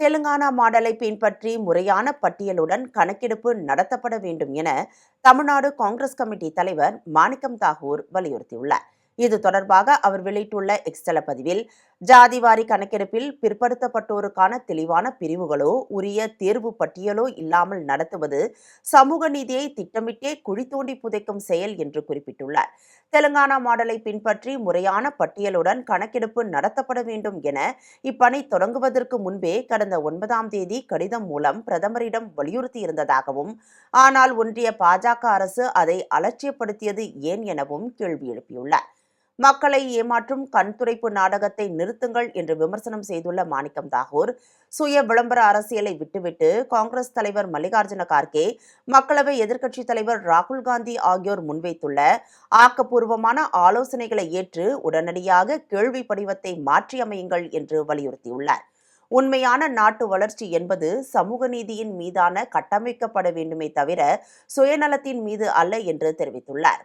தெலுங்கானா மாடலை பின்பற்றி முறையான பட்டியலுடன் கணக்கெடுப்பு நடத்தப்பட வேண்டும் என தமிழ்நாடு காங்கிரஸ் கமிட்டி தலைவர் மாணிக்கம் தாகூர் வலியுறுத்தியுள்ளார். இது தொடர்பாக அவர் வெளியிட்டுள்ள எக்ஸ்தல பதிவில், ஜாதிவாரி கணக்கெடுப்பில் பிற்படுத்தப்பட்டோருக்கான தெளிவான பிரிவுகளோ உரிய தேர்வு பட்டியலோ இல்லாமல் நடத்துவது சமூக நீதியை திட்டமிட்டே குழி தோண்டி புதைக்கும் செயல் என்று குறிப்பிட்டுள்ளார். தெலுங்கானா மாடலை பின்பற்றி முறையான பட்டியலுடன் கணக்கெடுப்பு நடத்தப்பட வேண்டும் என இப்பணி தொடங்குவதற்கு முன்பே கடந்த 9ஆம் தேதி கடிதம் மூலம் பிரதமரிடம் வலியுறுத்தியிருந்ததாகவும், ஆனால் ஒன்றிய பாஜக அரசு அதை அலட்சியப்படுத்தியது ஏன் எனவும் கேள்வி எழுப்பியுள்ளார். மக்களை ஏமாற்றும் கண்துடைப்பு நாடகத்தை நிறுத்துங்கள் என்று விமர்சனம் செய்துள்ள மாணிக்கம் தாகூர், சுய விளம்பர அரசியலை விட்டுவிட்டு காங்கிரஸ் தலைவர் மல்லிகார்ஜுன கார்கே, மக்களவை எதிர்க்கட்சித் தலைவர் ராகுல் காந்தி ஆகியோர் முன்வைத்துள்ள ஆக்கப்பூர்வமான ஆலோசனைகளை ஏற்று உடனடியாக கேள்வி படிவத்தை மாற்றியமையுங்கள் என்று வலியுறுத்தியுள்ளார். உண்மையான நாட்டு வளர்ச்சி என்பது சமூக நீதியின் மீதான கட்டமைக்கப்பட வேண்டுமே தவிர சுயநலத்தின் மீது அல்ல என்று தெரிவித்துள்ளார்.